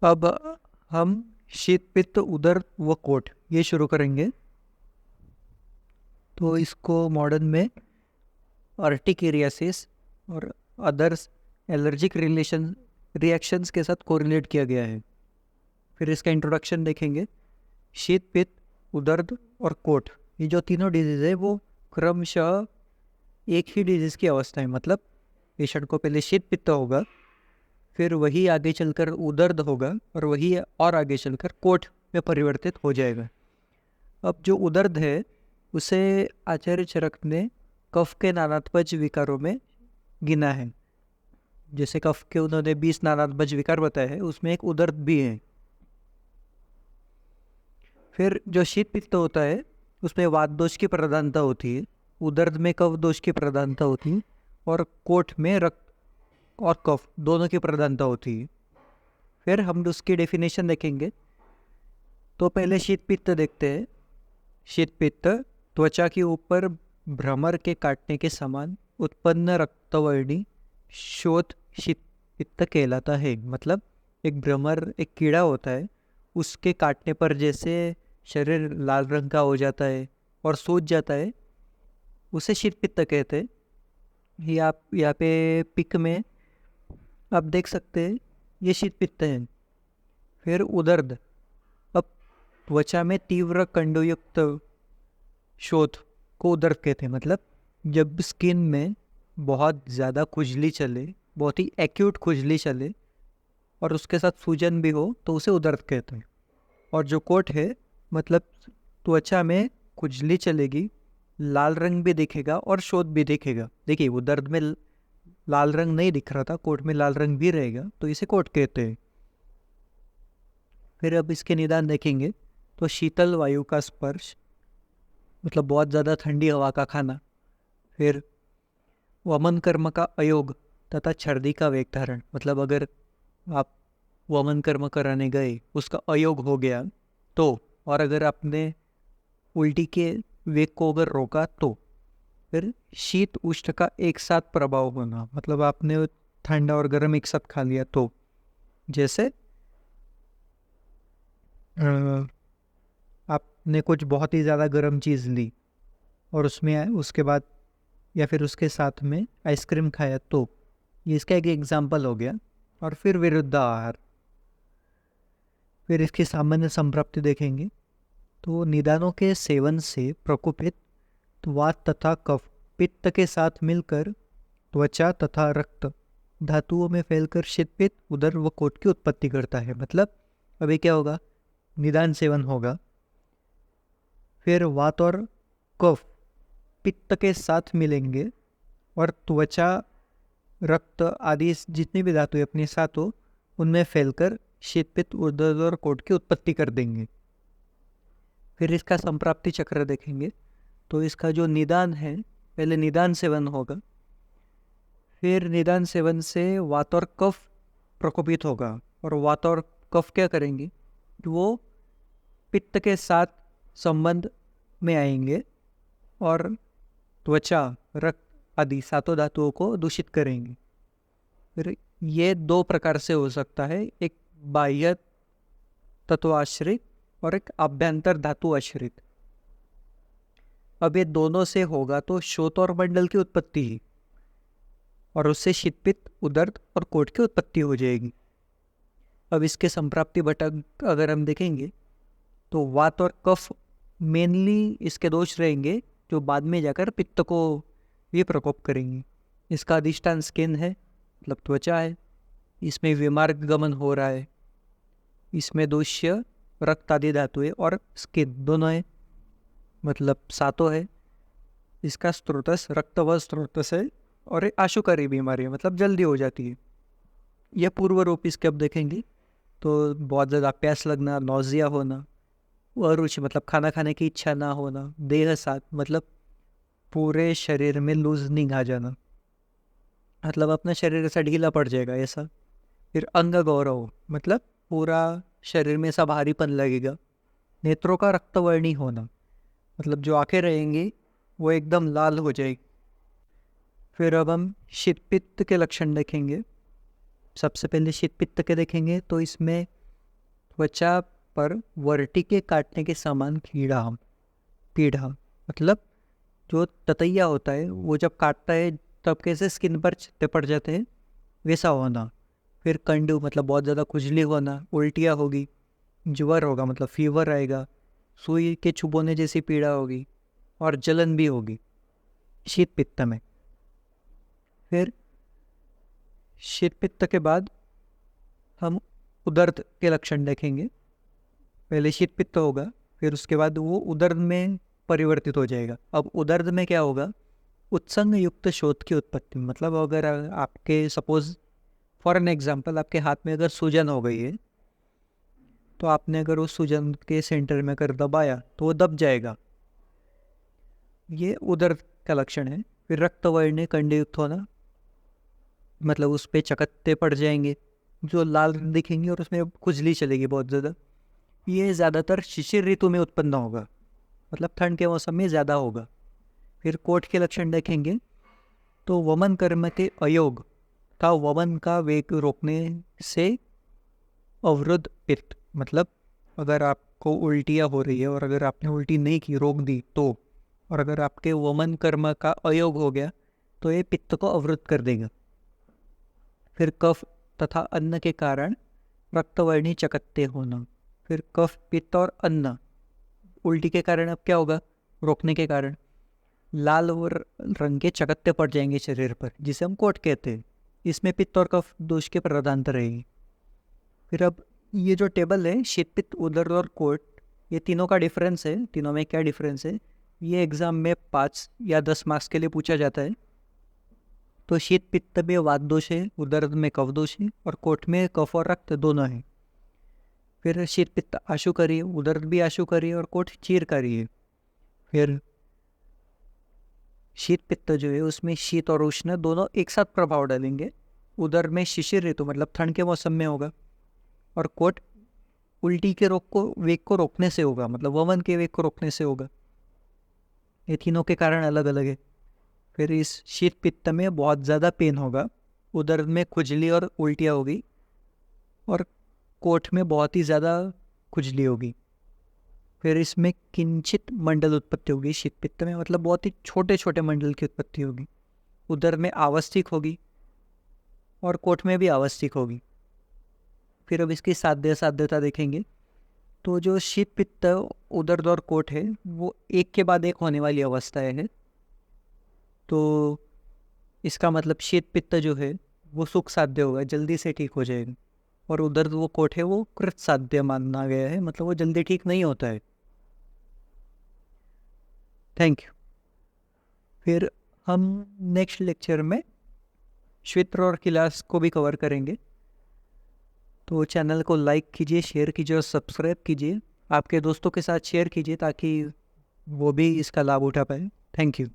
अब हम शीत पित्त उदर व कोट ये शुरू करेंगे। तो इसको मॉडर्न में अर्टिकेरियासिस और अदर्स एलर्जिक रिएक्शंस के साथ कोरिलेट किया गया है। फिर इसका इंट्रोडक्शन देखेंगे। शीत पित्त उदर्द और कोट ये जो तीनों डिजीज़ है वो क्रमशः एक ही डिजीज़ की अवस्था है। मतलब पेशेंट को पहले शीत पित्त होगा, फिर वही आगे चलकर उदर्द होगा और वही और आगे चलकर कोट में परिवर्तित हो जाएगा। अब जो उदर्द है उसे आचार्य चरक ने कफ के नानात्मज विकारों में गिना है। जैसे कफ के उन्होंने 20 नानात्मज विकार बताए हैं, उसमें एक उदर्द भी है। फिर जो शीत पित्त होता है उसमें वात दोष की प्रधानता होती है, उदर्द में कफ दोष की प्रधानता होती है और कोट में रक्त और कफ दोनों की प्रधानता होती है। फिर हम उसकी डेफिनेशन देखेंगे। तो पहले शीत पित्त देखते हैं। शीत पित्त त्वचा के ऊपर भ्रमर के काटने के समान उत्पन्न रक्तवर्णी शोथ शीत पित्त कहलाता है। मतलब एक भ्रमर, एक कीड़ा होता है, उसके काटने पर जैसे शरीर लाल रंग का हो जाता है और सूज जाता है, उसे शीत पित्त कहते हैं। ये आप यहाँ पे पिक में आप देख सकते हैं, ये शीत पित्त है। फिर उदर्द। अब त्वचा में तीव्र कंडुयुक्त शोथ को उदर्द कहते हैं। मतलब जब स्किन में बहुत ज़्यादा खुजली चले, बहुत ही एक्यूट खुजली चले और उसके साथ सूजन भी हो तो उसे उदर्द कहते हैं। और जो कोट है, मतलब त्वचा में खुजली चलेगी, लाल रंग भी दिखेगा और शोथ भी दिखेगा। देखिए वो दर्द में लाल रंग नहीं दिख रहा था, कोट में लाल रंग भी रहेगा, तो इसे कोट कहते हैं। फिर अब इसके निदान देखेंगे। तो शीतल वायु का स्पर्श, मतलब बहुत ज़्यादा ठंडी हवा का खाना। फिर वमन कर्म का अयोग तथा छर्दी का वेग धारण। मतलब अगर आप वमन कर्म कराने गए, उसका अयोग हो गया तो, और अगर आपने उल्टी के वेग को अगर रोका तो। फिर शीत उष्ण का एक साथ प्रभाव होना। मतलब आपने ठंडा और गर्म एक साथ खा लिया तो, जैसे आपने कुछ बहुत ही ज़्यादा गर्म चीज़ ली और उसमें उसके बाद या फिर उसके साथ में आइसक्रीम खाया तो, ये इसका एक एग्जाम्पल हो गया। और फिर विरुद्ध आहार। फिर इसकी सामान्य संप्राप्ति देखेंगे। तो निदानों के सेवन से प्रकोपित वात तथा कफ पित्त के साथ मिलकर त्वचा तथा रक्त धातुओं में फैलकर शीतपित्त उदर व कोट की उत्पत्ति करता है। मतलब अभी क्या होगा, निदान सेवन होगा, फिर वात और कफ पित्त के साथ मिलेंगे और त्वचा, रक्त आदि जितनी भी धातु अपने साथ हो उनमें फैलकर शीतपित्त उदर और कोट की उत्पत्ति कर देंगे। फिर इसका संप्राप्ति चक्र देखेंगे। तो इसका जो निदान है, पहले निदान सेवन होगा, फिर निदान सेवन से वात और कफ प्रकोपित होगा और वात और कफ क्या करेंगे, वो पित्त के साथ संबंध में आएंगे और त्वचा, रक्त आदि सातों धातुओं को दूषित करेंगे। फिर ये दो प्रकार से हो सकता है, एक बाह्य तत्व आश्रित और एक आभ्यंतर धातु आश्रित। अब ये दोनों से होगा तो शोथ और मंडल की उत्पत्ति ही, और उससे शीतपित्त उदर्द और कोट की उत्पत्ति हो जाएगी। अब इसके संप्राप्ति घटक अगर हम देखेंगे तो वात और कफ मेनली इसके दोष रहेंगे, जो बाद में जाकर पित्त को भी प्रकोप करेंगे। इसका अधिष्ठान स्किन है, मतलब त्वचा है, इसमें विमार्ग गमन हो रहा है, इसमें दूष्य रक्त आदि धातुएं और स्किन दोनों है, मतलब सातों है। इसका स्त्रोतस रक्त व स्त्रोतस है और एक आशुकारी बीमारी है, मतलब जल्दी हो जाती है। यह पूर्व रूप इसके अब देखेंगे। तो बहुत ज़्यादा प्यास लगना, नौजिया होना, अरुचि मतलब खाना खाने की इच्छा ना होना, देह साथ मतलब पूरे शरीर में लूजनिंग आ जाना, मतलब अपना शरीर ऐसा ढीला पड़ जाएगा ऐसा। फिर अंग गौरव, मतलब पूरा शरीर में ऐसा भारीपन लगेगा। नेत्रों का रक्तवर्णी होना, मतलब जो आंखें रहेंगी वो एकदम लाल हो जाएगी। फिर अब हम शीतपित्त के लक्षण देखेंगे। सबसे पहले शीतपित्त के देखेंगे तो इसमें त्वचा पर वर्टी के काटने के समान पीड़ा मतलब जो ततैया होता है वो जब काटता है तब कैसे स्किन पर चित्ते पड़ जाते हैं वैसा होना। फिर कंडू मतलब बहुत ज़्यादा खुजली होना, उल्टियाँ होगी, ज्वर होगा मतलब फीवर आएगा, सुई के चुभोने जैसी पीड़ा होगी और जलन भी होगी शीत पित्त में। फिर शीत पित्त के बाद हम उदर्द के लक्षण देखेंगे। पहले शीत पित्त होगा, फिर उसके बाद वो उदर्द में परिवर्तित हो जाएगा। अब उदर्द में क्या होगा, उत्संग युक्त शोथ की उत्पत्ति। मतलब अगर आपके सपोज फॉर एन एग्जांपल आपके हाथ में अगर सूजन हो गई है तो आपने अगर उस सूजन के सेंटर में अगर दबाया तो वो दब जाएगा, ये उदर्द का लक्षण है। फिर रक्तवर्णीय कंडयुक्त होना, मतलब उस पर चकत्ते पड़ जाएंगे जो लाल दिखेंगे और उसमें खुजली चलेगी बहुत ज़्यादा। ये ज़्यादातर शिशिर ऋतु में उत्पन्न होगा, मतलब ठंड के मौसम में ज़्यादा होगा। फिर कोट के लक्षण देखेंगे तो वमन कर्म के अयोग का वमन का वेग रोकने से अवरुद्ध पित्त। मतलब अगर आपको उल्टियाँ हो रही है और अगर आपने उल्टी नहीं की, रोक दी तो, और अगर आपके वमन कर्म का अयोग हो गया तो ये पित्त को अवरुद्ध कर देगा। फिर कफ तथा अन्न के कारण रक्तवर्णी चकत्ते होना। फिर कफ, पित्त और अन्न, उल्टी के कारण अब क्या होगा, रोकने के कारण लाल और रंग के चकत्ते पड़ जाएंगे शरीर पर, जिसे हम कोट कहते हैं। इसमें पित्त और कफ दोष के प्रधानता रहेगी। फिर अब ये जो टेबल है शीत, पित्त, उदर और कोट, ये तीनों का डिफरेंस है, तीनों में क्या डिफरेंस है, ये एग्जाम में 5 या 10 मार्क्स के लिए पूछा जाता है। तो शीत पित्त में वात दोष है, उदर में कफ दोष है और कोट में कफ और रक्त दोनों है। फिर शीत पित्त आशुकारी है, उदर भी आशुकारी है और कोट चीरकारी है। फिर शीत पित्त जो है उसमें शीत और उष्ण दोनों एक साथ प्रभाव डालेंगे। उदर में शिशिर ऋतु मतलब ठंड के मौसम में होगा और कोट उल्टी के वेग को रोकने से होगा, मतलब वमन के वेग को रोकने से होगा। ये तीनों के कारण अलग अलग है। फिर इस शीत पित्त में बहुत ज़्यादा पेन होगा, उदर में खुजली और उल्टियाँ होगी और कोट में बहुत ही ज़्यादा खुजली होगी। फिर इसमें किंचित मंडल उत्पत्ति होगी शीत पित्त में, मतलब बहुत ही छोटे छोटे मंडल की उत्पत्ति होगी। उदर में आवस्थिक होगी और कोट में भी आवस्थिक होगी। फिर अब इसकी साध्यता देखेंगे तो जो शीत पित्त, उदर और कोट है वो एक के बाद एक होने वाली अवस्थाएं है। तो इसका मतलब शीत पित्त जो है वो सुख साध्य होगा, जल्दी से ठीक हो जाएगा, और उदर वो कोट है वो कृत साध्य माना गया है, मतलब वो जल्दी ठीक नहीं होता है। Thank you. फिर हम नेक्स्ट लेक्चर में श्वेत्र और किलास को भी कवर करेंगे। तो चैनल को लाइक कीजिए, शेयर कीजिए और सब्सक्राइब कीजिए। आपके दोस्तों के साथ शेयर कीजिए ताकि वो भी इसका लाभ उठा पाए। Thank you.